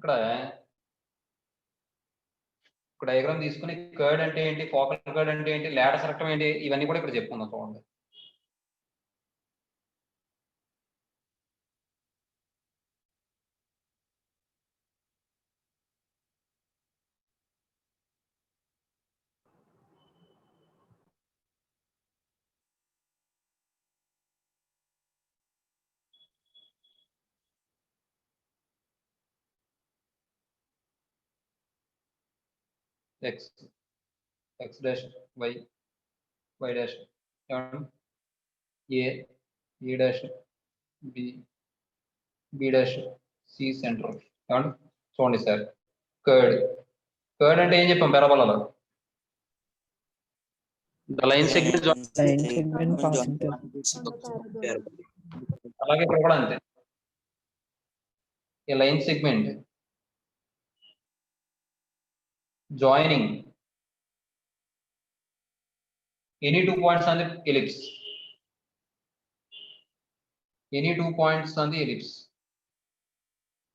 ఇక్కడ డయాగ్రామ్ తీసుకుని కర్డ్ అంటే ఏంటి, ఫోకల్ కర్డ్ అంటే ఏంటి, లాటస్ రెక్టమ్ ఏంటి, ఇవన్నీ కూడా ఇక్కడ చెప్పుకుందాం. చూడండి. X dash Y dash A dash B dash C centre. చూడండి సార్, కర్డ్ అంటే ఏం చెప్పాం పెరబలలో? ద లైన్ సెగ్మెంట్ అలాగే ఇక్కడ కూడా అంతే. ఏ line segment joining any 2 points on the ellipse. Any 2 points on the ellipse.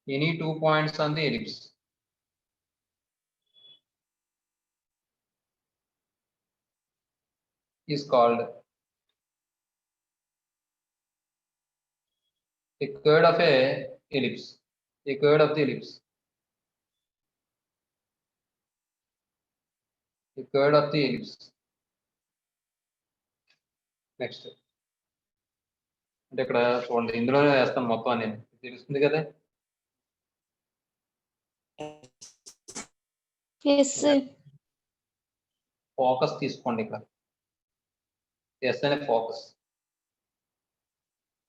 Any 2 points on the ellipse is called a chord of a ellipse. A chord of the ellipse. A chord of the ellipse. Next. అంటే ఇక్కడ చూడండి, ఇందులోనే వేస్తాను మొత్తం అని తెలుస్తుంది కదా. Focus తీసుకోండి. ఇక్కడ ఎస్ అనే ఫోకస్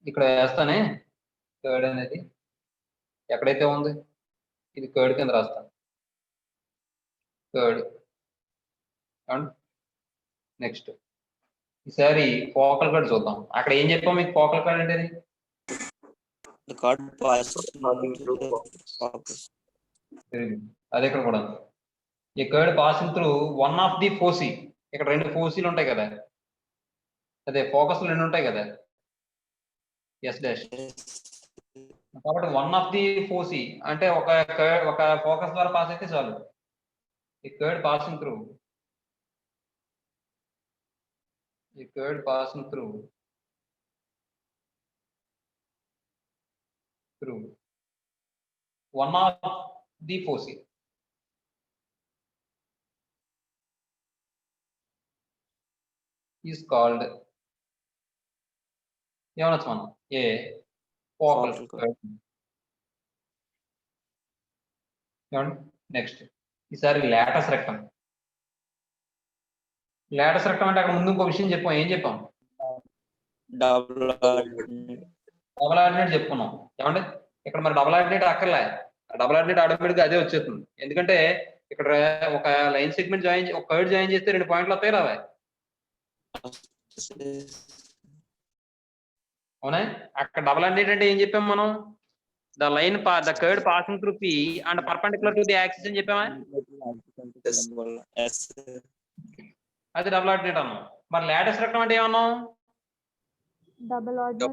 ఇక్కడ వేస్తానే. కర్డ్ అనేది ఎక్కడైతే ఉంది, ఇది కర్డ్ కింద రాస్తాను. కర్డ్. నెక్స్ట్ ఈసారి ఫోకల్ కర్డ్ చూద్దాం. అక్కడ ఏం చెప్పాం మీకు? ఫోకల్ కర్డ్ అంటే అదే ఇక్కడ కూడా ఈ chord passing through one of the foci. ఇక్కడ 2 ఫోసీలు ఉంటాయి కదా, అదే ఫోకస్ 2 ఉంటాయి కదా, ఎస్ డాష్. కాబట్టి వన్ ఆఫ్ ది ఫోసీ అంటే ఒక ఫోకస్ ద్వారా పాస్ అయితే చాలు. ఈ chord passing through one of the foci is called a focal chord. Next ఈసారి లాటస్ రెక్టమ్. లాటస్ రెక్టమ్ అంటే అక్కడ ముందు ఇంకో విషయం చెప్పాం. ఏం చెప్పాం? డబుల్ ఆర్డినేట్ చెప్పుకున్నాం. ఏమంటే ఇక్కడ మరి డబుల్ ఆర్డినేట్ అక్కర్లే, డబుల్ ఆర్డినేట్ ఆటోమేటిక్ గా అదే వచ్చేస్తుంది. ఎందుకంటే ఇక్కడ ఒక లైన్ సెగ్మెంట్ ఒక కర్డ్ జాయిన్ చేస్తే 2 పాయింట్లు వస్తాయి రావా? అవునా? అక్కడ డబుల్ ఆర్డినేట్ అంటే ఏం చెప్పాం మనం? The curd passing through P and perpendicular to the axis అని చెప్పామా? అది డబుల్ ఆర్డినేట్ అన్నాం. మరి లాటస్ రెక్టమ్ అంటే ఏమన్నాం? Double ordinate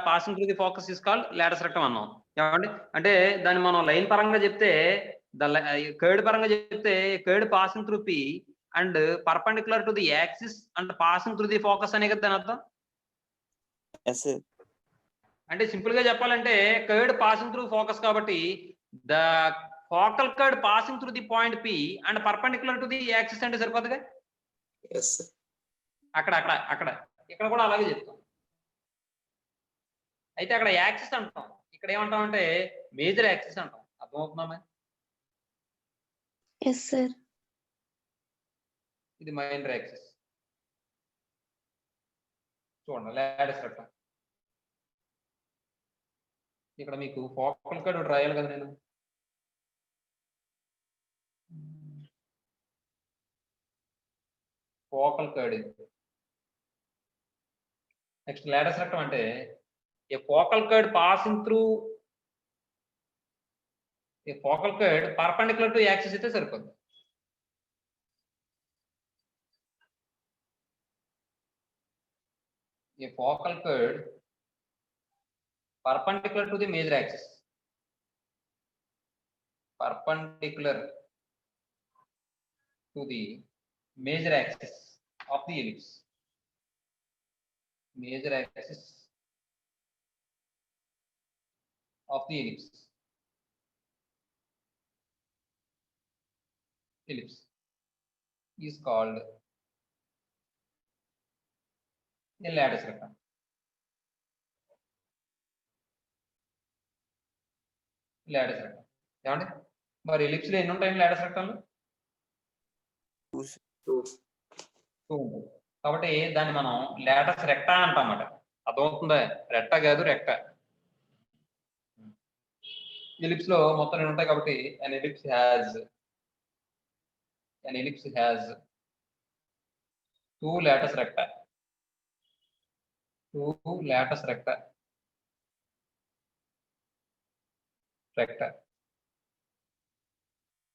passing through the focus is called latus rectum అన్నాం. ఏమండి అంటే దాన్ని మనం లైన్ పరంగా చెప్తే, కర్డ్ పరంగా చెప్తే curd passing through P and perpendicular to the axis and passing through the focus అనే కదా దాని అర్థం. అంటే సింపుల్ గా చెప్పాలంటే కర్డ్ పాసింగ్ త్రూ ఫోకస్ కాబట్టి the focal curd passing through the point P and perpendicular to the axis అంటే సరిపోతుందిగా. ఇక్కడ కూడా అలాగే చెప్తాం. అయితే అక్కడ యాక్సిస్ అంటాం, ఇక్కడ ఏమంటాం అంటే మేజర్ యాక్సిస్ అంటాం. అర్థమవుతుందా? ఇది మైనర్ యాక్సిస్. చూడండి లాటస్ రెక్టమ్. ఇక్కడ మీకు ఫోకల్ కర్డ్ ఒకటి రాయాలి కదా నేను. Focal curd. Next latus rectum అంటే a focal chord passing through a focal chord perpendicular to axis అయితే సరిపోతుంది. a focal chord perpendicular to the major axis. Perpendicular to the major axis of the ellipse. Major axis of the ellipse. Ellipse is called a lattice rectum. Lattice rectum. ఏమండి మరి ellipse లో ఎన్ని ఉంటాయి Lotus రెక్టాలు? 2 ఉంటాయి. కాబట్టి దాన్ని మనం Lotus రెక్టా అంటామట. అర్థమవుతుందా? రెక్టా కాదు రెక్టా. ఎలిప్స్ లో మొత్తం 2 ఉంటాయి కాబట్టి an ellipse has 2 latus recta. 2 latus recta.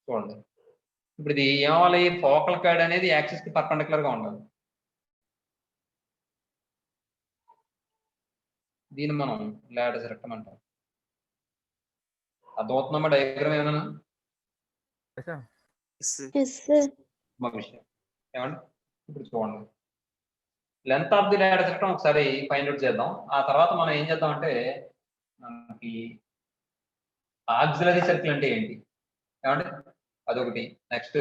చూడండి ఇప్పుడు ఇది ఏమవ్వాలి? ఫోకల్ కార్డ్ అనేది యాక్సిస్ కి పర్పెండిక్యులర్ గా ఉండాలి. దీన్ని మనం లాటస్ రెక్టమ్ అంటాం. అర్థమవుతుందమ్మా డయాగ్రామ్ ఏమైనా? మా విషయం ఏమండి ఇప్పుడు చూడండి length of the latus rectum ఒకసారి ఫైండ్ అవుట్ చేద్దాం. ఆ తర్వాత మనం ఏం చేద్దాం అంటే మనకి ఆక్సిలరీ సర్కిల్ అంటే ఏంటి ఏమండి అదొకటి, నెక్స్ట్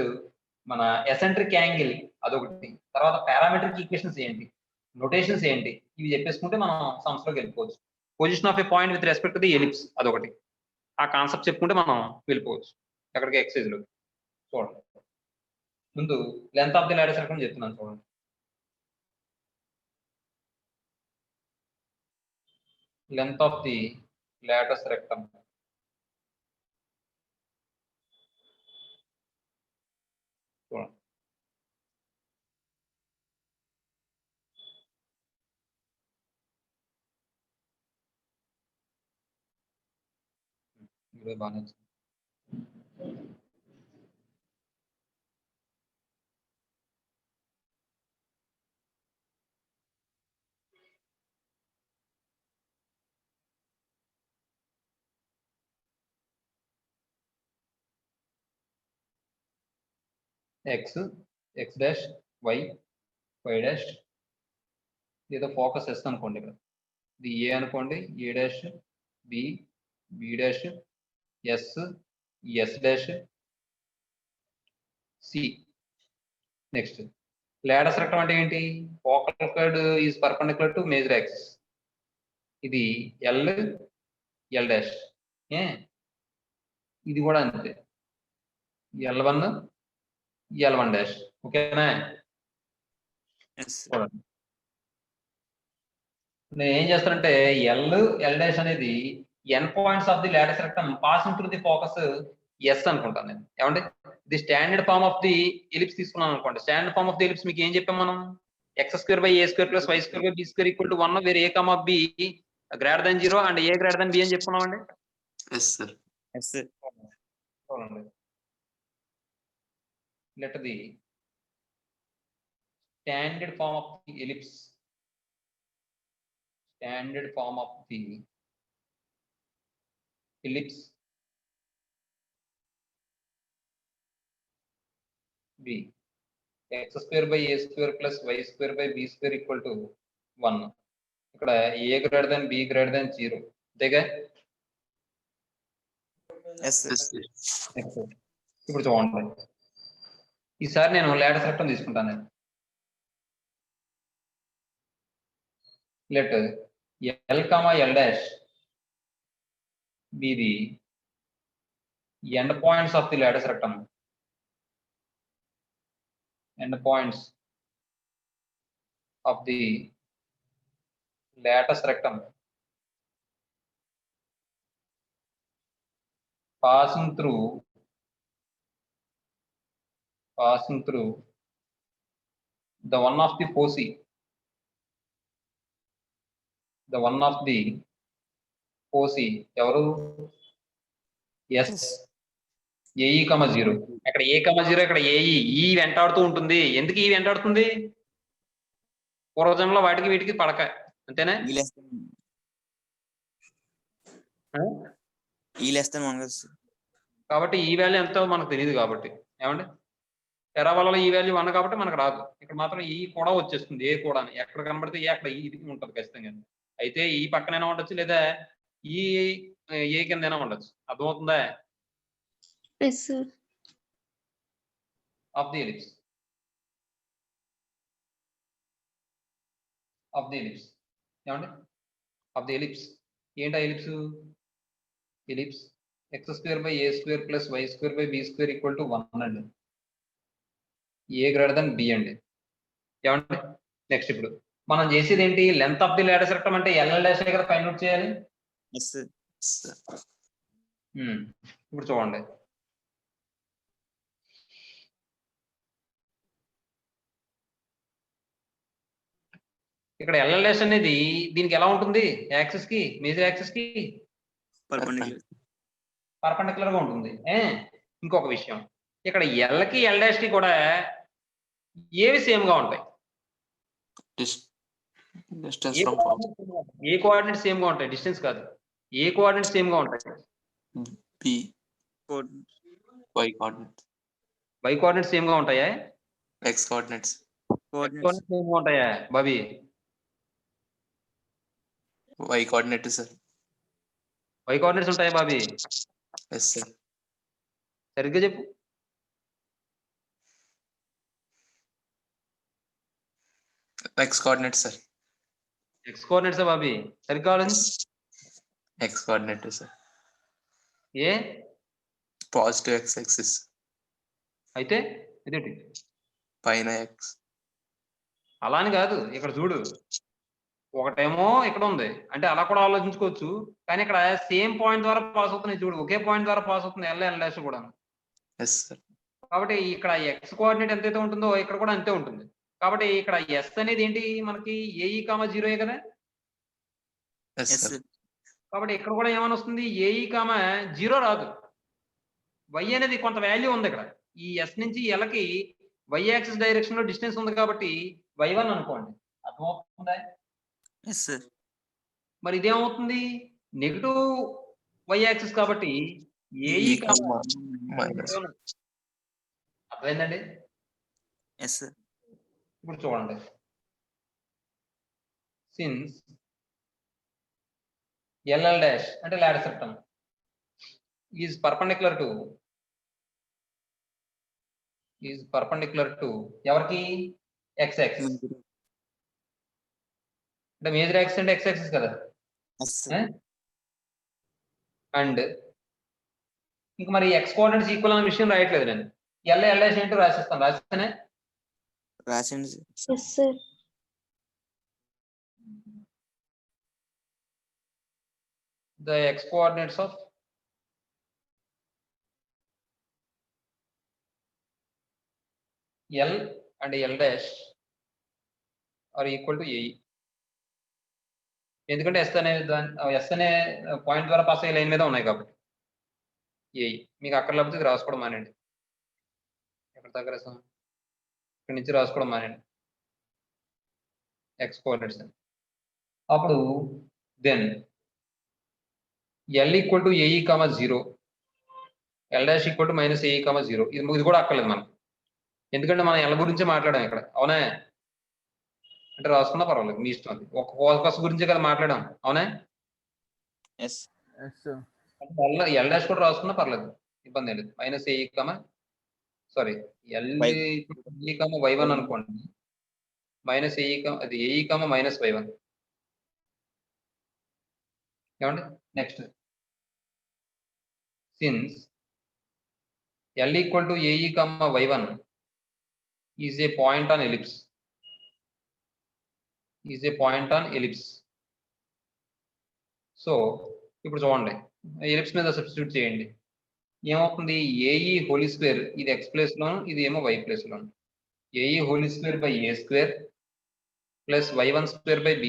మన ఎసెంట్రిక్ యాంగిల్ అదొకటి, తర్వాత పారామెట్రిక్ ఈక్వేషన్స్ ఏంటి, నొటేషన్స్ ఏంటి, ఇవి చెప్పేసుకుంటే మనం సంస్థలోకి వెళ్ళిపోవచ్చు. Position of A point with respect to the ellipse అదొకటి. ఆ కాన్సెప్ట్ చెప్పుకుంటే మనం వెళ్ళిపోవచ్చు ఎక్కడికి ఎక్సైజ్ లో. చూడండి ముందు length of the latus rectum చెప్తున్నాను చూడండి. Length of the latus rectum చూడండి. ఇదే బాగా నచ్చింది. x డాష్ y డాష్ ఏదో ఫోకస్ ఎస్ అనుకోండి. ఇక్కడ ఇది ఏ అనుకోండి, A dash B dash S dash C. Next latus rectum అంటే ఏంటి? Focal chord is perpendicular to major axis. ఇది ఎల్ డాష్, ఇది కూడా అంతే, L1 డాష్. ఓకేనా? నేను ఏం చేస్తానంటే ఎల్ డాష్ అనేది end points of the latus rectum passing through the focus S అనుకుంటాను నేను. ఏమంటే ఇది standard form of the ellipse తీసుకున్నాను అనుకోండి. Standard form of the ellipse మీకు ఏం చెప్పాం మనం? x² / a² + y² / b² = 1 where a, b greater than 0 and a greater than b అని చెప్పుకున్నాం అండి. చూడండి let the standard form of the ellipse be x² / a² + y² / b² = 1. ఇక్కడ a greater than b greater than 0 అంతేగా? ఇప్పుడు చూడండి ఈసారి నేను లాటస్ రెక్టమ్ తీసుకుంటాను. Let L, L' be the end points of the lattice rectum. End points of the lattice rectum passing through the one of the foci. ఎవరు? S, AE, 0. అక్కడ ఏ, 0 ఇక్కడ AE. ఈ వెంటాడుతూ ఉంటుంది. ఎందుకు ఈ వెంటాడుతుంది? పూర్వజన్మలో వాటికి వీటికి పడక, అంతేనా? ఈ లెస్ దెన్ 1 కదా సార్. కాబట్టి ఈ వాల్యూ ఎంతో మనకు తెలియదు కాబట్టి ఏమండి ఎరావాలలో ఈ వాల్యూ 1 కాబట్టి మనకు రాదు. ఇక్కడ మాత్రం ఈ కూడా వచ్చేస్తుంది. ఏ కూడా ఎక్కడ కనబడితే ఏ అక్కడ ఇది ఉంటుంది ఖచ్చితంగా. అయితే ఈ పక్కనైనా ఉండొచ్చు లేదా ఈ ఏ కిందైనా ఉండొచ్చు. అర్థమవుతుందా? Yes, sir. Of the ellipse ఏమండి ఆఫ్ ది ఎలిప్స్ ఏంటి ellipse? Ellipse x² + a² + b² = 1 అండి. ఏ గ్రేటర్ దెన్ బి అండి. ఏమండి నెక్స్ట్ ఇప్పుడు మనం చేసేది ఏంటి? Length of the latus rectum అంటే LL' కదా ఫైండ్ అవుట్ చేయాలి. Yes sir. ఇప్పుడు చూడండి ఇక్కడ LL' అనేది దీనికి ఎలా ఉంటుంది? యాక్సిస్ కి మేజర్ యాక్సిస్ కి పర్పెండిక్యులర్ గా ఉంటుంది. ఇంకొక విషయం ఇక్కడ L కి L' కి కూడా ఏవి సేమ్ గా ఉంటాయి? ఏ కోఆర్డినేట్ సేమ్ గా ఉంటాయి, డిస్టెన్స్ కాదు. ఏ కోఆర్డినేట్ సేమ్ గా ఉంటాయి? y coordinate. y coordinate same గా ఉంటాయా? x కోఆర్డినేట్స్ సేమ్ గా ఉంటాయా బాబీ? y coordinate sir. y coordinates ఉంటాయా బాబీ? Yes sir. సరిగ్గా చెప్పు. x coordinate sir. x coordinates బాబీ సరిగ్గా ఆలోచించు. x coordinate sir. ఏ పాజిటివ్ x యాక్సిస్ అయితే ఇదేంటి పైన x. అలా అని కాదు, ఇక్కడ చూడు ఒకటేమో ఇక్కడ ఉంది అంటే అలా కూడా ఆలోచించుకోవచ్చు. కానీ ఇక్కడ సేమ్ పాయింట్ ద్వారా పాస్ అవుతున్నాయి చూడు, ఒకే పాయింట్ ద్వారా పాస్ అవుతుంది LL' కూడా. Yes sir. కాబట్టి ఇక్కడ x కోఆర్డినేట్ ఎంతైతే ఉంటుందో ఇక్కడ కూడా అంతే ఉంటుంది. కాబట్టి ఇక్కడ s అనేది ఏంటి మనకి AE, 0 కదా. Yes sir. కాబట్టి ఇక్కడ కూడా ఏమని వస్తుంది? AE, 0 రాదు. y అనేది కొంత వాల్యూ ఉంది ఇక్కడ. ఈ s నుంచి L కి y యాక్సిస్ డైరెక్షన్ లో డిస్టెన్స్ ఉంది కాబట్టి y1 అనుకోండి. అర్థమవుతుందా? Yes sir. మరి ఇదేమవుతుంది? నెగిటివ్ y యాక్సిస్ కాబట్టి AE, అర్థమైందండి? Yes sir. ఇప్పుడు చూడండి సిన్స్ LL' అంటే latus rectum is perpendicular to ఎవరికి? x axis. అంటే మేజర్ యాక్సిస్ అంటే x యాక్సిస్ కదా. అండ్ ఇంక మరి x కోఆర్డినేట్స్ ఈక్వల్ అనే విషయం రాయట్లేదు నేను. LL' ఏంటో రాసిస్తాను. రాసిస్తానే రాసింది. Yes, sir. the x coordinates of L and L' are equal to AE. ఎందుకంటే S అనే పాయింట్ ద్వారా పాస్ అయ్యే లైన్ మీద ఉన్నాయి కాబట్టి AE. మీకు అక్కడ లేకపోతే ఇది రాసుకోవడం మానండి. ఎక్కడ దగ్గర రాసాం? ఇక్కడ నుంచి రాసుకోవడం మానండి x కోఆర్డినేట్స్ అని. అప్పుడు then L = AE, 0, L' = -AE, 0. ఇది కూడా అక్కర్లేదు మనం, ఎందుకంటే మనం L గురించి మాట్లాడాం ఇక్కడ. అవునా? అంటే రాసుకున్నా పర్వాలేదు, మీ ఇష్టం. అది ఒక ఫోకస్ గురించి కదా మాట్లాడాం. అవునా? L' కూడా రాసుకున్నా పర్లేదు, ఇబ్బంది లేదు. -AE, సారీ LE, y1 అనుకోండి. -AE, అది AE, -y1. ఏమండి next since L = AE, y1 is a point on ellipse. So ఇప్పుడు చూడండి ఎలిప్స్ మీద సబ్స్టిట్యూట్ చేయండి. ఏమవుతుంది? AE² ఇది x ప్లేస్ లోను, ఇది ఏమో y ప్లేస్ లోను. AE² / A² + y1² / b²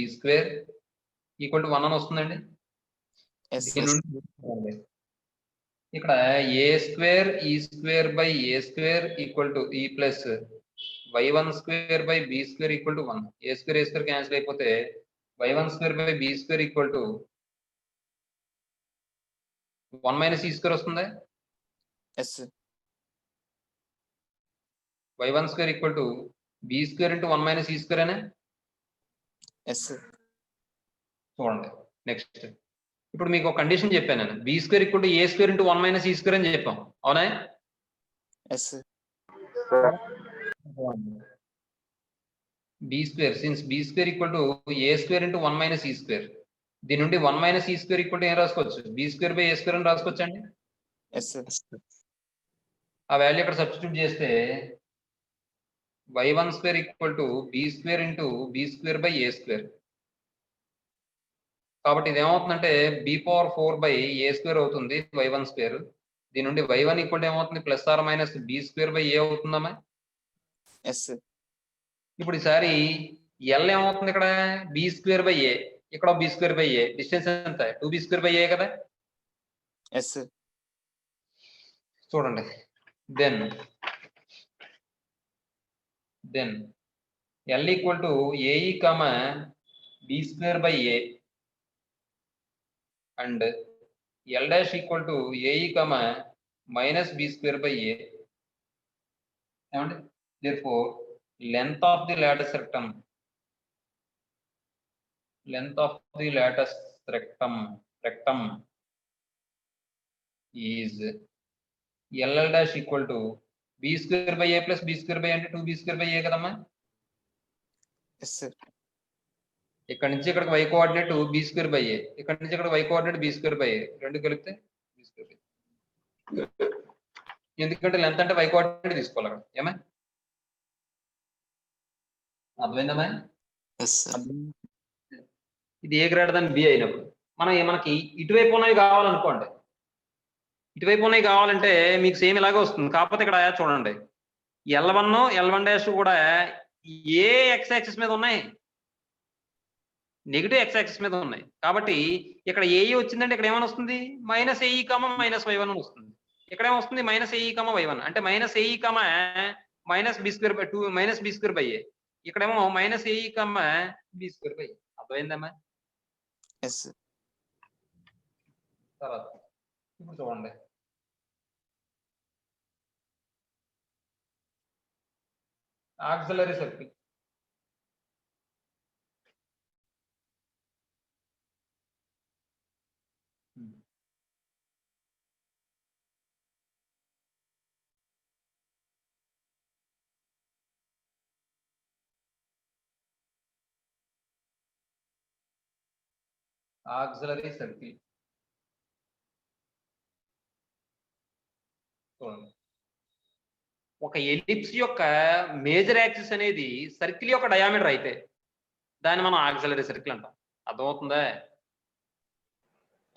= 1 అని వస్తుందండి. ఇక్కడ A² E² / A² = E + y1² / b² = 1. A² cancel అయిపోతే y1² / b² = 1 minus E square వస్తుంది. Yes y1 square equal to B square into 1 minus E square అనే yes చూడండి. Next ఇప్పుడు మీకు ఒక కండిషన్ చెప్పాను నేను, B square equal to A square into 1 minus E square అని చెప్పాం, అవునా? Yes B square since B square equal to A square into 1 minus E square, దీని నుండి 1 minus E square equal to ఏం రాసుకోవచ్చు? B square by A square అని రాసుకోవచ్చు అండి. ఎస్ ఆ వాల్యూ ఇక్కడ సబ్స్టిట్యూట్ చేస్తే y1 square equal to B square into B square by A square. కాబట్టి ఇది ఏమవుతుందంటే బి పవర్ 4 బై ఏ స్క్వేర్ అవుతుంది y1 స్క్వేర్. దీని నుండి y1 ఈక్వల్ టు ఏమవుతుంది? Plus or minus B square by A అవుతుందమ్మా. ఎస్ ఇప్పుడు ఈసారి ఎల్ ఏమవుతుంది? ఇక్కడ బి స్క్వేర్ బై ఏ, ఇక్కడ B square by A, distance ఎంత? 2b స్క్వేర్ బై ఏ కదా. ఎస్ చూడండి. Then L equal to A E comma B square by A and L dash equal to A E comma minus B square by A. ఏమండి? therefore length of the lattice rectum is LL dash equal to b square by a plus b square by అంటే 2b square by a కదమ్మా. Yes ఇక్కడ నుంచి ఇక్కడికి y coordinate b square by a, ఇక్కడ నుంచి ఇక్కడ y coordinate b square by a, రెండు కలిపితే b square by a. ఎందుకంటే లెంత్ అంటే y కోఆర్డినేట్ తీసుకోవాలి అక్కడ. ఏమా అర్థమైందమ్మా? ఎస్ ఇది ఏ గ్రేటర్ దాన్ బి అయినప్పుడు మనకి ఇటువైపు ఉన్నవి కావాలనుకోండి, ఇటువైపు ఉన్నవి కావాలంటే మీకు సేమ్ ఇలాగే వస్తుంది. కాకపోతే ఇక్కడ చూడండి, L1 డాష్ కూడా ఏ ఎక్స్ యాక్సిస్ మీద ఉన్నాయి, నెగిటివ్ ఎక్స్ యాక్సిస్ మీద ఉన్నాయి. కాబట్టి ఇక్కడ ఏఈ వచ్చిందంటే ఇక్కడ ఏమని వస్తుంది? Minus A E comma minus y one అని వస్తుంది. ఇక్కడ ఏమొస్తుంది? మైనస్ ఏఈ కామ వై1 అంటే minus A E comma minus B square by 2 minus B square by A, ఇక్కడేమో minus A E comma B square by. అర్థమైందమ్మా? ఎస్ తర్వాత ఇప్పుడు చూడండి, ఆక్సిలరీ సర్కిల్. ఆక్సిలరీ సర్కిల్ చూడండి, ఒక ఎలిప్స్ యొక్క మేజర్ యాక్సిస్ అనేది సర్కిల్ యొక్క డయామీటర్ అయితే దాన్ని మనం ఆక్సిలరీ సర్కిల్ అంటాం. అర్థమవుతుందా?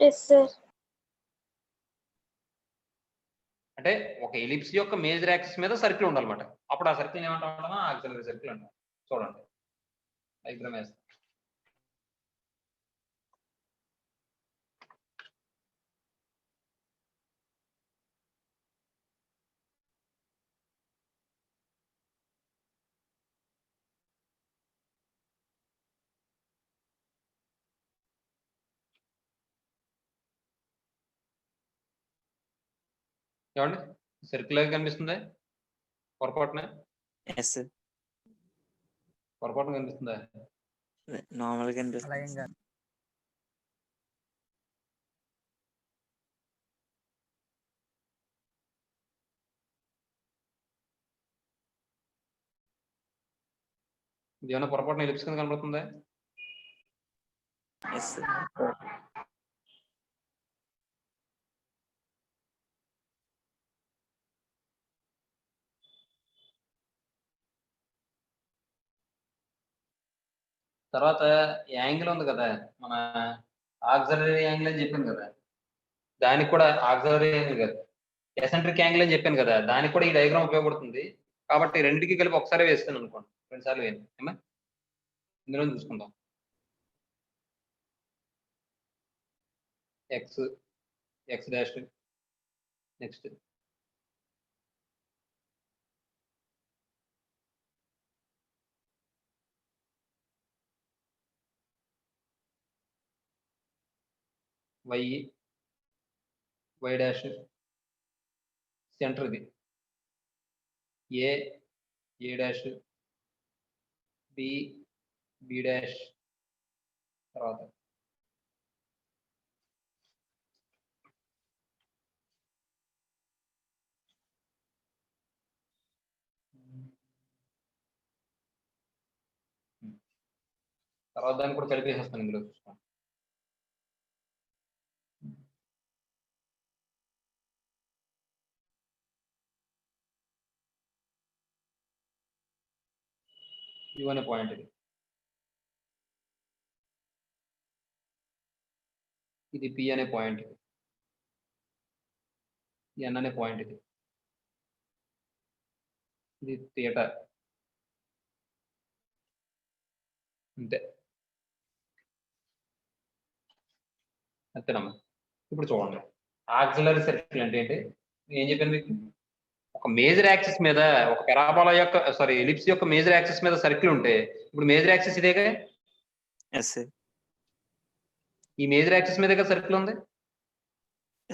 Yes sir. అంటే ఒక ఎలిప్స్ యొక్క మేజర్ యాక్సిస్ మీద సర్కిల్ ఉండాలన్నమాట. అప్పుడు ఆ సర్కిల్ ఏమంటాం? ఆక్సిలరీ సర్కిల్ అంటాం. చూడండి డయాగ్రామ్ వేస్తాం. ఏమండి? సర్కిల్ కనిపిస్తుందా? పొరపాటున ఎస్ పొరపాటున కనిపిస్తుందా? నార్మల్ గా అనిపిస్తుంది. ఇది ఏమైనా పొరపాటున ఎలిప్స్ కింద కనబడుతుందా? ఎస్ తర్వాత యాంగిల్ ఉంది కదా, మన ఆక్సిలరీ యాంగిల్ అని చెప్పాను కదా, దానికి కూడా ఆక్సిలరీ యాంగిల్ కాదు, ఎసెంట్రిక్ యాంగిల్ అని చెప్పాను కదా, దానికి కూడా ఈ డయాగ్రామ్ ఉపయోగపడుతుంది. కాబట్టి రెండుకి కలిపి ఒకసారి వేస్తాను అనుకోండి, 2 సార్లు వేయండి. ఏమా ఇందులో చూసుకుందాం. X x dash next y y dash, centre ఇది ఏ డాష్, బి డాష్, తర్వాత దాన్ని కూడా కలిపేసేస్తాను ఇందులో. చూసుకోండి. యు అనే పాయింట్ ఇది పి అనే పాయింట్, ఎన్ అనే పాయింట్ ఇది థీటా. అంతే, అంతేనమ్మా. ఇప్పుడు చూడండి, ఆక్సిలరీ సర్కిల్ అంటే ఏంటి ఏం చెప్పాను మీకు? ఒక మేజర్ యాక్సిస్ మీద ఒక పెరాబోలా యొక్క ఎలిప్స్ యొక్క మేజర్ యాక్సిస్ మీద సర్కిల్ ఉంటే, ఇప్పుడు మేజర్ యాక్సిస్ ఇదేగా, ఎస్ సార్. ఈ మేజర్ యాక్సిస్ మీదే కదా సర్కిల్ ఉంది.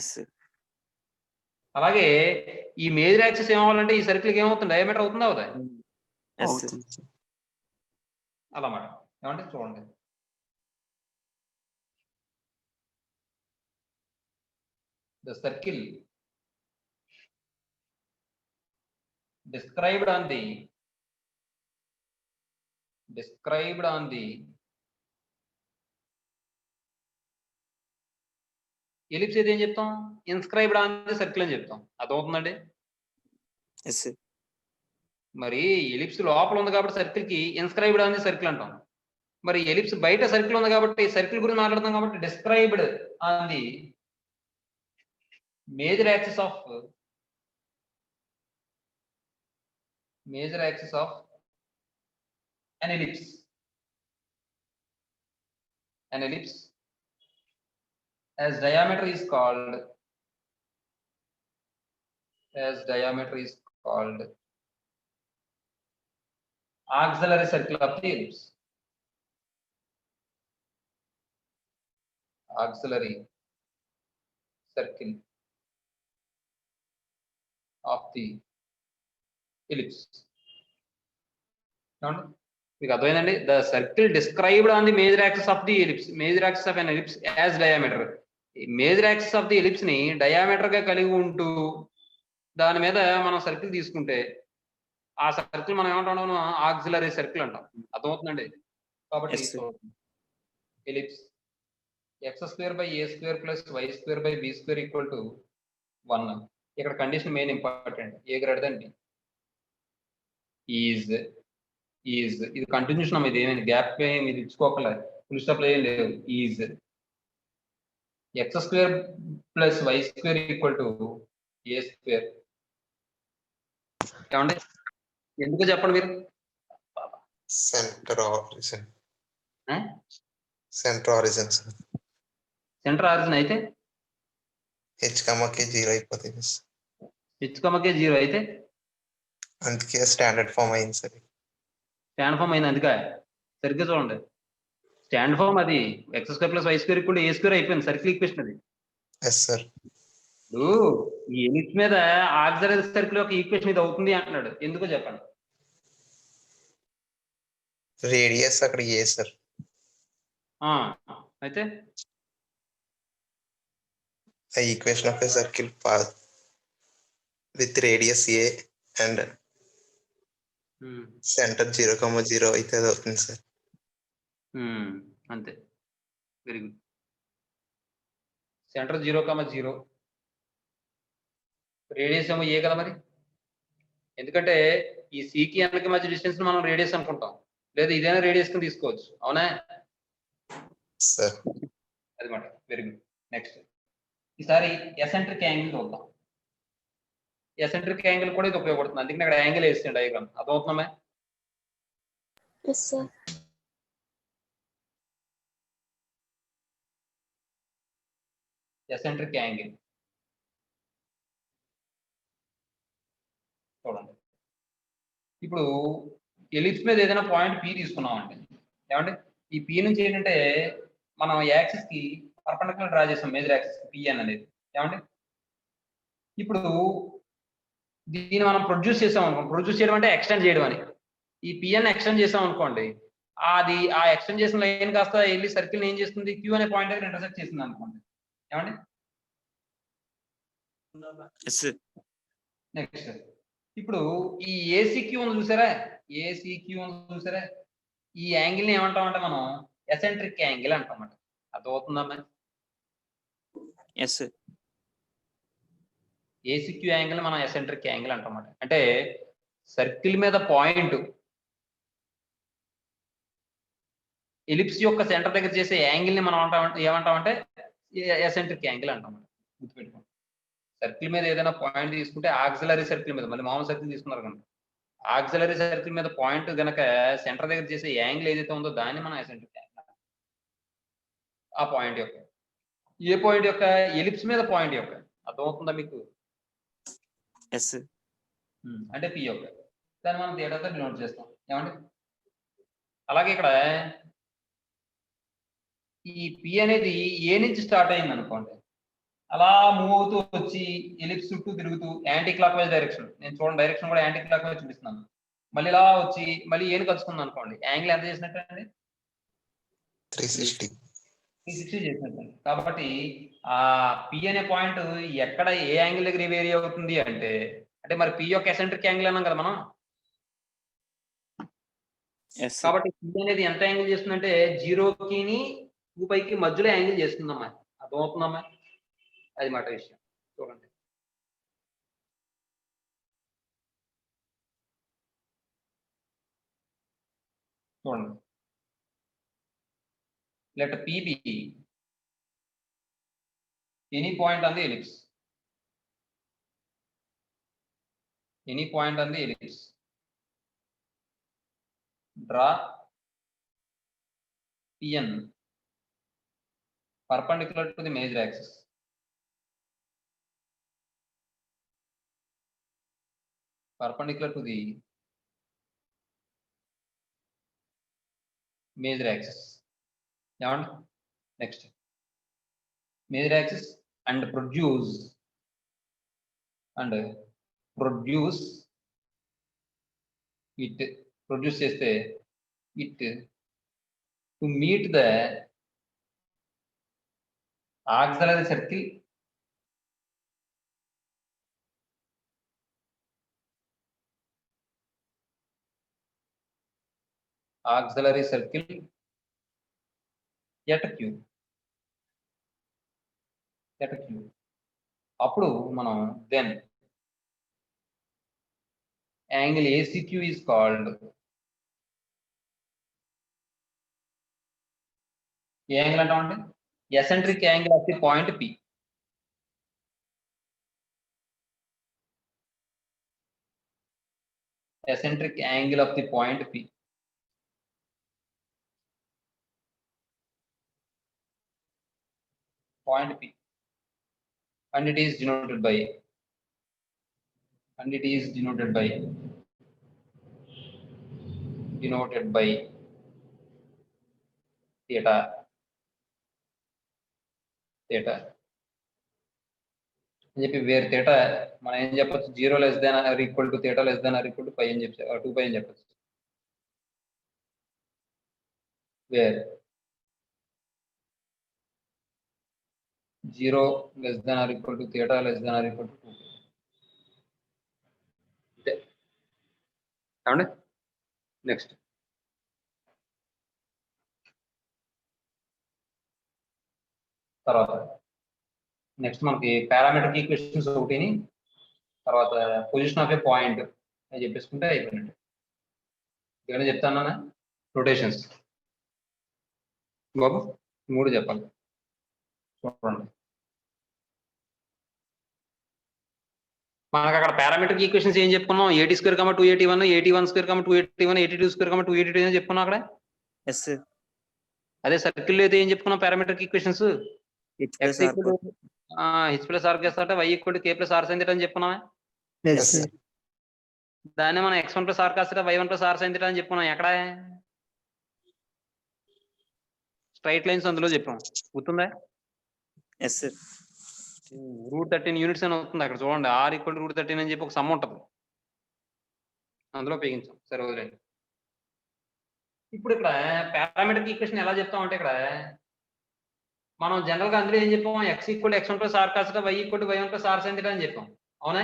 Yes sir. అలాగే ఈ మేజర్ యాక్సిస్ ఏమవ్వాలంటే ఈ సర్కిల్కి ఏమవుతుంది? డయామీటర్ అవుతుందా అవుదా? Yes sir. అలా మాట ఏమంటే చూడండి, the circle described on the ellipse ఏది ఏం చెప్తాం? ఇన్స్క్రైబ్డ్ ఆన్ ది సర్కిల్ అని చెప్తాం. అదవుతుందండి. Yes sir. మరి ఎలిప్స్ లోపల ఉంది కాబట్టి సర్కిల్ కి ఇన్స్క్రైబ్డ్ ఆన్ ది సర్కిల్ అంటాం. మరి ఎలిప్స్ బయట సర్కిల్ ఉంది కాబట్టి సర్కిల్ గురించి మాట్లాడుతాం కాబట్టి described on the major axis of an ellipse. An ellipse as diameter is called auxiliary circle of the ellipse. Auxiliary circle of the ellipse. మీకు అర్థమైందండి? The circle described on the major axis of the ellipse, major axis of an ellipse as diameter. Major axis of the ellipse ని diameter గా కలిగి ఉంటూ దాని మీద మనం circle తీసుకుంటే ఆ సర్కిల్ మనం ఏమంటాం? ఆక్సిలరీ సర్కిల్ అంటాం. అర్థమవుతుందండి? కాబట్టి ఎలిప్స్ x² + a² + b² = 1. ఇక్కడ condition main important. A greater than b is ఇది కంటిన్యూషన్ అమ్మ. ఇది ఏమైంది గ్యాప్ మీరు ఇచ్చుకోకలేదు, ఫుల్ స్టాప్ ఏం లేవు. Is x² + y² = a². ఏమండి? ఎందుకు చెప్పండి మీరు? సెంటర్ ఆరిజిన్ అయితే h,k 0 అయిపోతుంది. h,k 0 అయితే అందుకే స్టాండర్డ్ ఫామ్ అయింది సార్. స్టాండ్ ఫామ్ అయింది. అందుకే సరిగ్గా చూడండి, స్టాండ్ ఫామ్ అది x² + y² = a² అయిపోయింది సర్కిల్ ఈక్వేషన్ అది. Yes sir. ఇప్పుడు ఈ ఎలిప్స్ మీద ఆక్సిలరీ సర్కిల్ యొక్క ఈక్వేషన్ ఇది అవుతుంది అంటున్నాడు. ఎందుకో చెప్పండి. రేడియస్ అక్కడ ఏ సార్. అయితే the equation of a circle path with radius a and center 0,0 అయితే అది అవుతుంది సార్. అంతే, వెరీ గుడ్. సెంటర్ 0,0, రేడియస్ ఏమో ఏ కదా మరి. ఎందుకంటే ఈ సికి ఎన్కి మధ్య డిస్టెన్స్ మనం రేడియస్ అనుకుంటాం, లేదా ఇదైనా రేడియస్ కింద తీసుకోవచ్చు. అవునా సార్? అది మాట. Very good. నెక్స్ట్ ఈసారి ఎసెంట్రిక్ యాంగిల్ చూద్దాం. ఎసెంట్రిక్ యాంగిల్ కూడా ఇది ఉపయోగపడుతుంది. అందుకని అక్కడ యాంగిల్ వేస్తుంది డయాగ్రామ్. అర్థమవుతుందా? Yes, sir. ఎసెంట్రిక్ యాంగిల్ చూడండి. ఇప్పుడు ఎలిప్స్ మీద ఏదైనా పాయింట్ పి తీసుకున్నామండి. ఏమంటే ఈ పి నుంచి ఏంటంటే మనం యాక్సిస్ కి పర్పెండిక్యులర్ డ్రా చేసాం, మేజర్ యాక్సిస్ పి అనేది. ఏమంటే ఇప్పుడు దీన్ని మనం ప్రొడ్యూస్ చేసాం అనుకోండి, ప్రొడ్యూస్ చేయడం అంటే ఎక్స్టెండ్ చేయడం అని. ఈ పిఎన్ ఎక్స్టెండ్ చేసాం అనుకోండి, అది ఆ ఎక్స్టెండ్ చేసిన లైన్ కాస్త వెళ్ళి సర్కిల్ ఏం చేస్తుంది, క్యూ అనే పాయింట్ దగ్గర ఇంటర్సెక్ట్ చేస్తుంది అనుకోండి. ఏమండి? Yes sir. నెక్స్ట్ ఇప్పుడు ఈ ఏసీక్యూ ఉంది చూసారా, ఏసీక్యూ ఉంది చూసారా, ఈ యాంగిల్ ని ఏమంటామంటే మనం ఎసెంట్రిక్ యాంగిల్ అంటామన్నమాట. అర్థమవుతుందమ్మా? Yes sir. ఏసీక్యూ యాంగిల్ మనం ఎసెంట్రిక్ యాంగిల్ అంటామన్నమాట. అంటే సర్కిల్ మీద పాయింట్ ఎలిప్స్ యొక్క సెంటర్ దగ్గర చేసే యాంగిల్ ని మనం ఏమంటామంటే ఎసెంట్రిక్ యాంగిల్ అంటామన్నమాట. గుర్తుపెట్టుకోండి. సర్కిల్ మీద ఏదైనా పాయింట్ తీసుకుంటే ఆక్సిలరీ సర్కిల్ మీద, మళ్ళీ మామూలు సర్కిల్ తీసుకున్నారు కనుక ఆక్సిలరీ సర్కిల్ మీద పాయింట్ గనక సెంటర్ దగ్గర చేసే యాంగిల్ ఏదైతే ఉందో దాన్ని మనం ఎసెంట్రిక్ యాంగిల్ అంటాం. ఆ పాయింట్ యొక్క ఏ పాయింట్ యొక్క ఎలిప్స్ మీద పాయింట్ యొక్క. అర్థమవుతుందా మీకు? Yes sir. అంటే పి యొక్క దాన్ని మనం థీటాతో డినోట్ చేస్తాం. ఏమండి? అలాగే ఇక్కడ ఈ పి అనేది ఏ నుంచి స్టార్ట్ అయింది అనుకోండి, అలా మూవ్ అవుతూ వచ్చి ఎలిప్స్ చుట్టూ తిరుగుతూ యాంటీ క్లాక్ వైజ్ డైరెక్షన్, నేను చూడండి డైరెక్షన్ కూడా యాంటీ క్లాక్ వైజ్ చూపిస్తున్నాను, మళ్ళీ ఇలా వచ్చి మళ్ళీ ఏను కలుసుకుంది అనుకోండి, యాంగిల్ ఎంత చేసినట్టు అండి? 360 చేసినట్టు. కాబట్టి ఆ పి అనే పాయింట్ ఎక్కడ ఏ యాంగిల్ దగ్గర వేరీ అవుతుంది అంటే మరి పి యొక్క ఎసెంట్రిక్ యాంగిల్ అన్నాం కదా మనం. Yes sir. కాబట్టి పి అనేది ఎంత యాంగిల్ చేస్తుందంటే 0కి 2πకి మధ్యలో యాంగిల్ చేస్తుందమ్మా. అర్థమవుతుందమ్మా? అది మాట విషయం. చూడండి, చూడండి, let P be any point on the ellipse. Any point on the ellipse. Draw Pn perpendicular to the major axis. Perpendicular to the major axis. Next, major axis and produce it, produce చేస్తే it to meet the auxiliary circle at Q. అప్పుడు మనం then angle ACQ is called ఏ angle అంటామంటే eccentric angle of the point P. Eccentric angle of the point P. Point P, and it is denoted by theta. అని చెప్పి wear theta మనం ఏం చెప్పొచ్చు, 0 less than or equal to theta less than or equal to π అని చెప్పి 2π అని చెప్పొచ్చు. Where 0 less than or equal to theta less than or equal to 2π. ఏమండి? నెక్స్ట్ తర్వాత నెక్స్ట్ మనకి పారామెట్రిక్ ఈక్వేషన్స్ ఒకటిని, తర్వాత పొజిషన్ ఆఫ్ ఏ పాయింట్ అని చెప్పేసుకుంటే అయిపోయినట్టు. ఏమైనా చెప్తానా? రొటేషన్స్ బాబు 3 చెప్పాలి. చూడండి, మనకు అక్కడ పారామెట్రిక్ ఈక్వేషన్స్ ఏం చెప్పుకున్నాం, 80² 281, 81² 281, 82² 282 అని చెప్పుకున్నాం అక్కడ. Yes sir. అదే సర్కిల్ అయితే ఏం చెప్పుకున్నాం parametric equations, h plus r y equal to k plus r sin θ అని చెప్పుకున్నాం. Yes sir. దాన్ని మనం x1 plus r cos θ y1 plus r sin θ అని చెప్పుకున్నాం. ఎక్కడ స్ట్రైట్ లైన్స్ అందులో చెప్పాం, గుర్తుందా? Yes sir. √13 యూనిట్స్ అని వస్తుంది అక్కడ చూడండి. r = √13 అని చెప్పి ఒక సమ్ ఉంటుంది. అందులో ఉపయోగించాం. సరే వదిలేండి. ఇప్పుడు ఇక్కడ పారామెట్రిక్ ఈక్వేషన్ ఎలా చెప్తామంటే ఇక్కడ మనం జనరల్ గా అందులో ఏం చెప్పాం? x = x1 + r cos θ, y = y1 + r sin θ అని చెప్పాం. అవునా?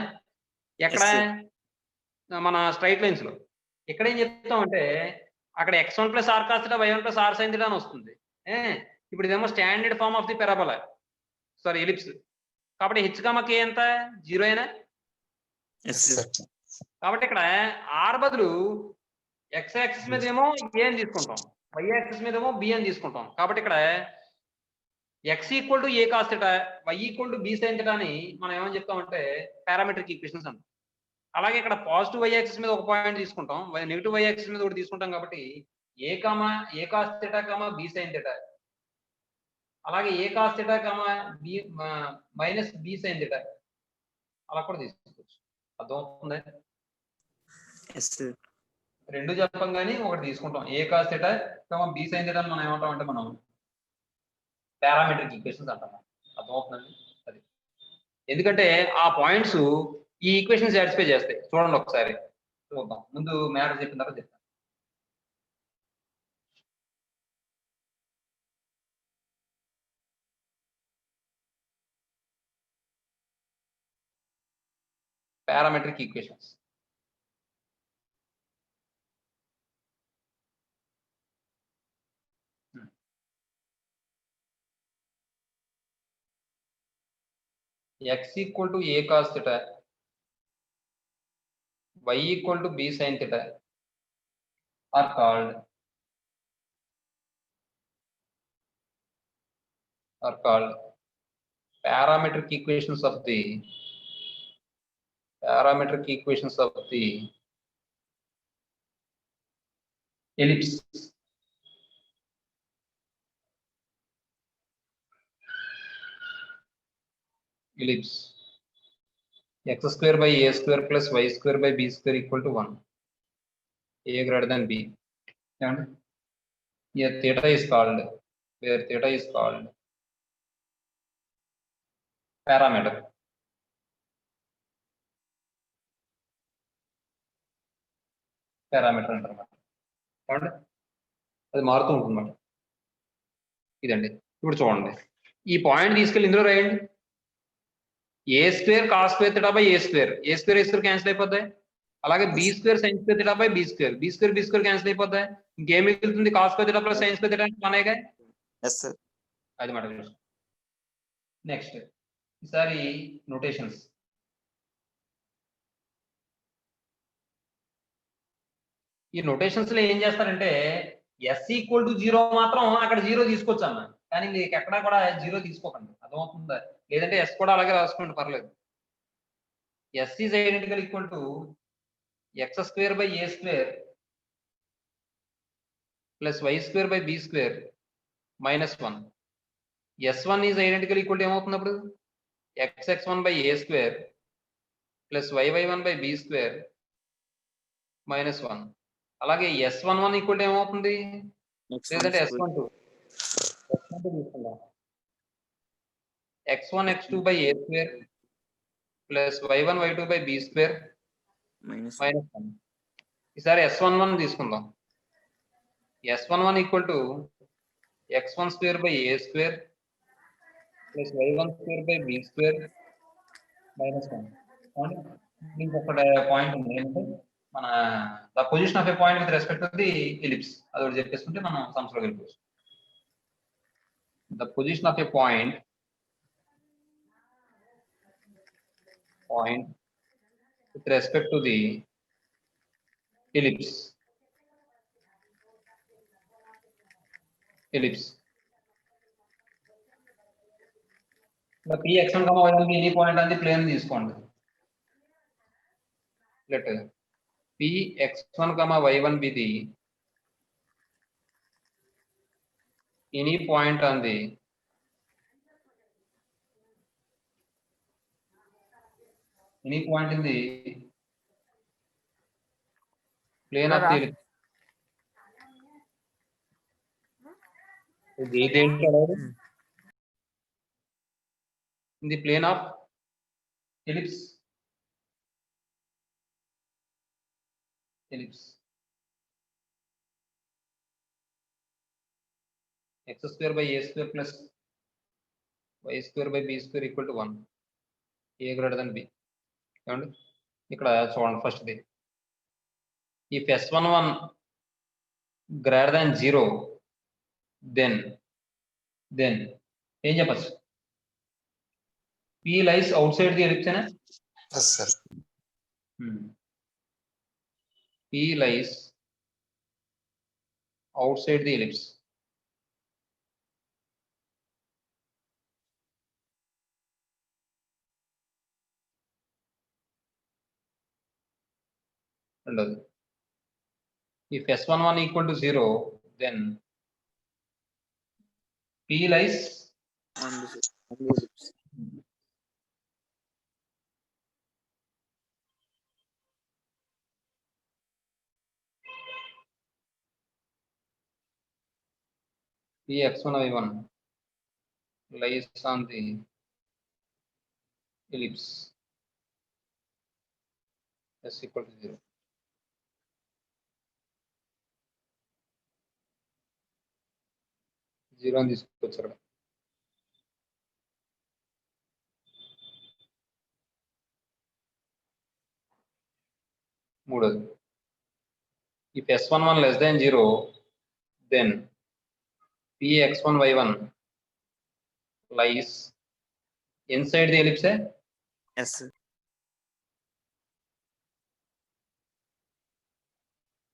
ఎక్కడ Yes, మన స్ట్రైట్ లైన్స్ లో ఇక్కడ ఏం చెప్తామంటే అక్కడ x1 + r cos θ, y1 + r sin θ అని వస్తుంది. ఇప్పుడు ఇదేమో standard form of the parabola, sorry ellipse. కాబట్టి h, k ఎంత 0 అయినా. yes, sir. కాబట్టి ఇక్కడ r బదులు x యాక్సిస్ మీద ఏమో a అని తీసుకుంటాం, y యాక్సిస్ మీద ఏమో b అని తీసుకుంటాం. కాబట్టి ఇక్కడ x = a cos θ, y = b sin θ అని మనం ఏమని చెప్తామంటే పారామెట్రిక్ ఈక్వేషన్స్ అంటాం. అలాగే ఇక్కడ పాజిటివ్ y యాక్సిస్ మీద ఒక పాయింట్ తీసుకుంటాం, నెగిటివ్ y యాక్సిస్ మీద ఒకటి తీసుకుంటాం. కాబట్టి a cos θ, b sin θ, అలాగే a cos θ, b b sin θ అలా కూడా తీసుకోవచ్చు. అర్థమవుతుందా? yes, sir. రెండు చెప్పం కానీ ఒకటి తీసుకుంటాం. a cos θ, b sin θ అని మనం ఏమంటాం అంటే మనం పారామెట్రిక్ ఈక్వేషన్స్ అంటాం. అర్థమవుతుందండి? అది ఎందుకంటే ఆ పాయింట్స్ ఈ ఈక్వేషన్ సాటిస్ఫై చేస్తాయి. చూడండి ఒకసారి చూద్దాం. ముందు మ్యాటర్ చెప్పిన తర్వాత చెప్తాను. Parametric equations. x = a cos θ, y = b sin θ are called parametric equations of the ellipse. x² by a² plus y² by b² = 1. a greater than b. And here theta is called parameter. Parameter అంటారు. కాబట్టి అది మారుతూ ఉంటుంది అన్నమాట. ఇదండి. ఇప్పుడు చూడండి, ఈ పాయింట్ తీసుకెళ్ళి ఇందులో రాయండి. a² cos² θ by a², cancel అయిపోతాయి. అలాగే b² sin² θ by b² cancel అయిపోతాయి. ఇంకేం మిగులుతుంది? cos² θ plus sin² θ అనేగా. Yes, sir. అది మాట. నెక్స్ట్ ఈసారి నోటేషన్స్. ఈ నోటేషన్స్ లో ఏం చేస్తారంటే s = 0 మాత్రం అక్కడ 0 తీసుకొచ్చాను, కానీ మీకు ఎక్కడా కూడా 0 తీసుకోకండి. అర్థమవుతుందా? లేదంటే s కూడా అలాగే రాసుకోండి, పర్లేదు. s is identical equal to x² by a² plus y² by b² minus 1. s1 is identical equal to ఏమవుతుంది అప్పుడు? x(x1) by a² plus y(y1) by b² minus 1. అలాగే s11 ఈక్వల్ ఏమవుతుంది? లేదంటే s12 తీసుకుందాం. x1 x2 by a² plus y1 y2 by b² minus 1. ఈసారి s11 తీసుకుందాం. s11 equal to x1² by a² plus y1² by b² minus 1. దీనికి ఒక point ఉంది, ఏంటంటే మన the position of A point with respect to the ellipse. అది ఒకటి చెప్పేసుకుంటే మనం సంస్థలో వెళ్ళిపోవచ్చు. The position of A point with respect to the ellipse. p x1, y1 any point అనేది ప్లేన్ తీసుకోండి. let p x1, y1 be the any point on the in the plane of the ellipse. in the plane of ellipse. X square by a square plus y square by b square equal to 1. A greater than b. ఏమండి ఇక్కడ చూడండి first the if s11 greater than 0 then ఏం చెప్పచ్చు p lies outside the ellipse అనే Yes, sir. p lies outside the ellipse. రెండోది if s11 equal to 0 then p lies On the ellipse. p x1 y1 lies on the ellipse s equal to 0. Zero అని తీసుకోవచ్చు అక్కడ మూడోది if s11 less than 0 then p x1 y1 lies inside the ellipse. Yes, sir.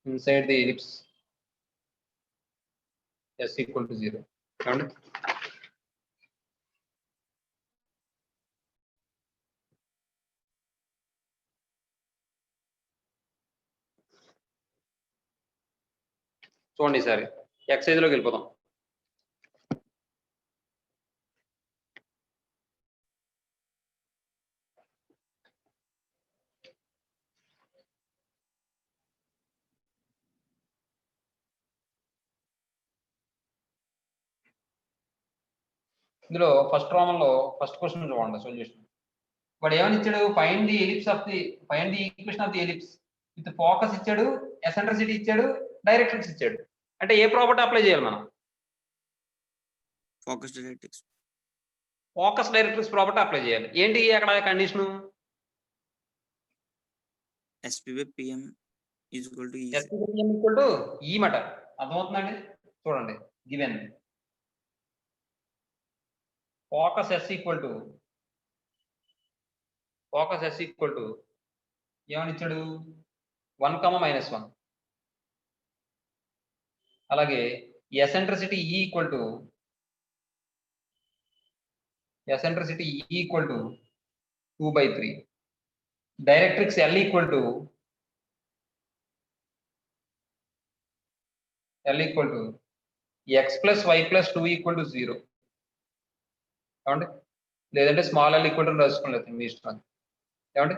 Inside the ellipse s equal to 0. And చూడండి సరే excise లోకి వెళ్ళిపోదాం ఇందులో first రోమన్లో first question చూడండి సొల్యూషన్ వాడు ఏమని ఇచ్చాడు find the equation of the ellipse with focus ఇచ్చాడు ఎసెంట్రిసిటీ ఇచ్చాడు డైరెక్ట్రిక్స్ ఇచ్చాడు అంటే ఏ ప్రాపర్టీ అప్లై చేయాలి మనం Focus directrix. Focus directrix property apply చేయాలి ఏంటి అక్కడ condition SP by PM is equal to E. Equal to ఈ మాట అర్థమవుతుందండి చూడండి given focus S equal to ఏమని ఇచ్చాడు 1, -1 అలాగే eccentricity E equal to 2/3 directrix L equal to x plus y plus 2 equal to 0 ఏమండి లేదంటే స్మాల్ l ఈక్వల్ టు రాసుకోలేదు మీ ఇష్టం ఏమండి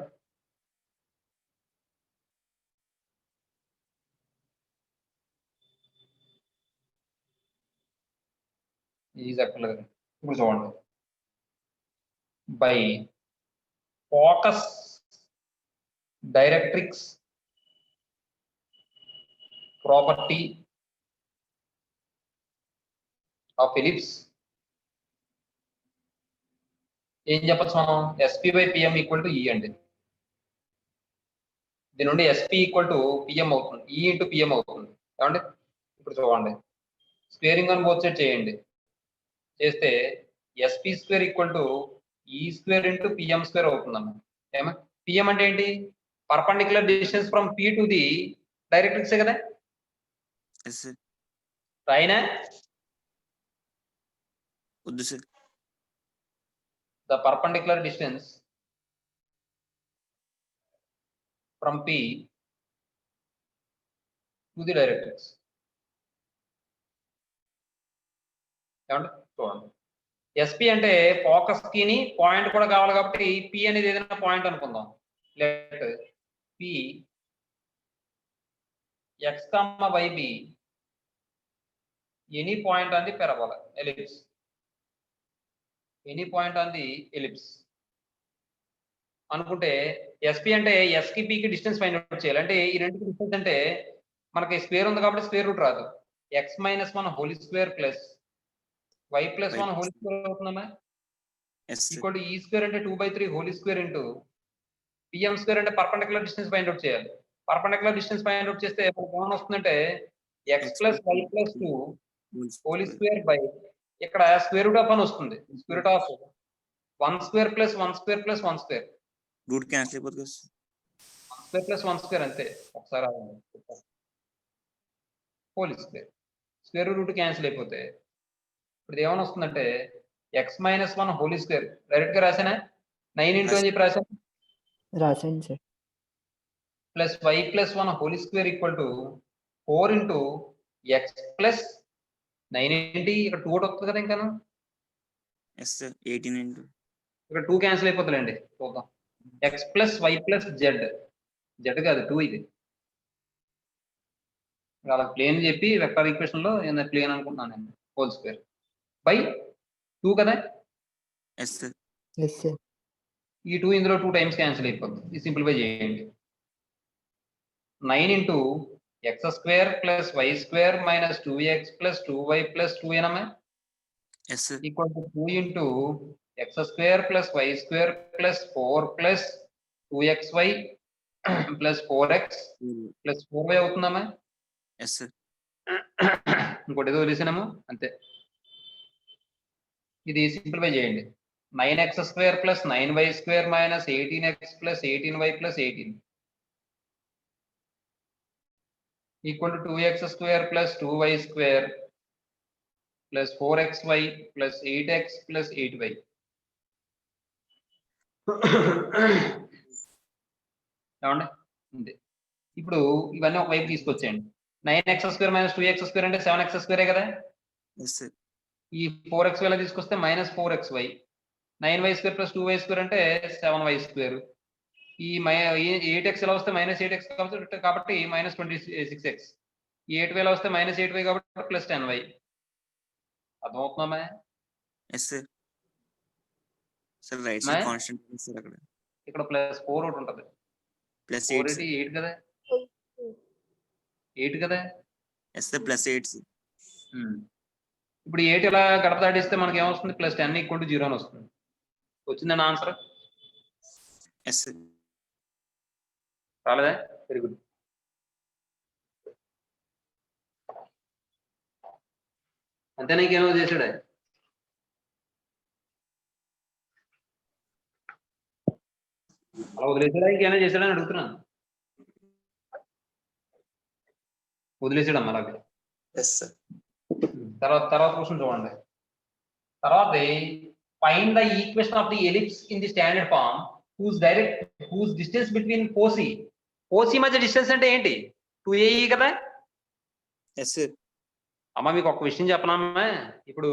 ఈజీ అక్కర్లేదు ఇప్పుడు చూడండి by focus directrix property of ellipse ఏం చెప్పచ్చు మనం SP by PM equal to E అండి దీని నుండి SP ఈక్వల్ టు PM అవుతుంది E ఇంటూ PM అవుతుంది ఏమండి ఇప్పుడు చూడండి స్క్వేరింగ్ అని బోత్ సైడ్ చేయండి చేస్తే SP square equal to E square into PM square అవుతుందన్న ఏమా PM అంటే ఏంటి perpendicular distance from P to the directrix కదా Yes, sir. రాయినా వద్దు sir. the perpendicular distance from P to the directrix. ఏమంటే చూడండి SP అంటే ఫోకస్ కిని పాయింట్ కూడా కావాలి కాబట్టి P అనేది ఏదైనా పాయింట్ అనుకుందాం let P x, yb any point అంది parabola ellipse any point on the ellipse అనుకుంటే ఎస్పీ అంటే ఎస్ కి పీకి డిస్టెన్స్ ఫైండ్ అవుట్ చేయాలి. అంటే ఈ రెండుకి డిస్టెన్స్ అంటే మనకి స్క్వేర్ ఉంది కాబట్టి స్క్వేర్ రూట్ రాదు. X minus 1 whole square plus y plus 1 whole square అవుతుందమ్మా. Yes sir equal to E square అంటే 2/3 whole square into PM square అంటే పర్పెండిక్యులర్ డిస్టెన్స్ ఫైండ్ అవుట్ చేయాలి. పర్పెండిక్యులర్ డిస్టెన్స్ ఫైండ్ అవుట్ చేస్తే మనకి ఏమని వస్తుందంటే x plus y plus 2 whole square by ఇక్కడ square root of 1 వస్తుంది. Square root of 1 square plus 1 square plus 1 square root cancel అయిపోతుంది కదా సార్. 1 స్క్వేర్ ప్లస్ 1 స్క్వేర్ అంతే. ఒకసారి whole square square root cancel అయిపోతే ఇప్పుడు ఏమని వస్తుందంటే x minus 1 whole square direct గా రాసానా 9 ఇంటూ అని చెప్పి రాసాను రాసేయండి sir. Plus y plus 1 whole square equal to 4 into x plus 9 ఏంటి ఇక్కడ 2 వస్తుంది కదా. ఇంకా ఎస్ సార్ 18 ఇంటూ ఇక్కడ 2 క్యాన్సిల్ అయిపోతుందండి. చూద్దాం x plus y plus z z కాదు 2 ఇది అలా ప్లేన్ చెప్పి వెక్టర్ ఈక్వేషన్ లో ప్లేన్ అనుకుంటున్నాను నేను. హోల్ స్క్వేర్ బై 2 కదా. Yes sir yes sir. ఈ 2 ఇందులో 2 టైమ్స్ క్యాన్సిల్ అయిపోతుంది. ఇది సింప్లిఫై చేయండి. 9 into x square plus y square minus 2x plus 2y plus 2 ఏనమ్మా yes sir equal to 2 into x square plus y square plus 4 plus 2xy plus 4x plus 4y అవుతుందమ్మా. Yes sir ఇంకోటి ఏదో వదిలేసాము అంతే. ఇది simplify చేయండి. 9x square plus 9y square minus 18x plus 18y plus 18 equal to 2x square plus 2y square plus 4xy plus 8x plus 8y. ఏమండి అంతే. ఇప్పుడు ఇవన్నీ ఒక వైపు తీసుకొచ్చేయండి. 9x square minus 2x square అంటే 7x స్క్వేరే కదా. ఎస్ సార్ ఈ 4xy ఎలా తీసుకొస్తే minus 4xy 9y square plus 2y square అంటే 7y స్క్వేర్. ఈ 8x ఎలా వస్తే మైనస్ 8x కాబట్టి మైనస్ 26x. ఈ 8y ఎలా వస్తే మైనస్ 8y కాబట్టి ప్లస్ 10y. అర్థమవుతుందమ్మా. ఎస్ సార్ సార్ రైట్ మై? సైడ్ కాన్స్టెంట్ సార్ అక్కడ ఇక్కడ ప్లస్ 4 ఒకటి ఉంటుంది. ప్లస్ 4 8 8 కదా 8 కదా. ఎస్ సార్ ప్లస్ 8 సార్ ఇప్పుడు 8 ఇలా గడప దాటిస్తే మనకి ఏమొస్తుంది ప్లస్ 10 ఈక్వల్ టు 0 అని వస్తుంది. వచ్చిందండి ఆన్సర్. ఎస్ సార్ రాలేదా. Very good. అంతే నీకేమో చేసాడే. అలా వదిలేసాడా ఇంకేమైనా చేశాడని అడుగుతున్నాను. వదిలేసాడమ్మా అలాగే. Yes sir. తర్వాత క్వశ్చన్ చూడండి. తర్వాత find the equation of the ellipse in the standard form whose distance between కోసి మధ్య డిస్టెన్స్ అంటే ఏంటి 2AE కదా. ఎస్ సార్ అమ్మ మీకు ఒక విషయం చెప్పనమ్మా. ఇప్పుడు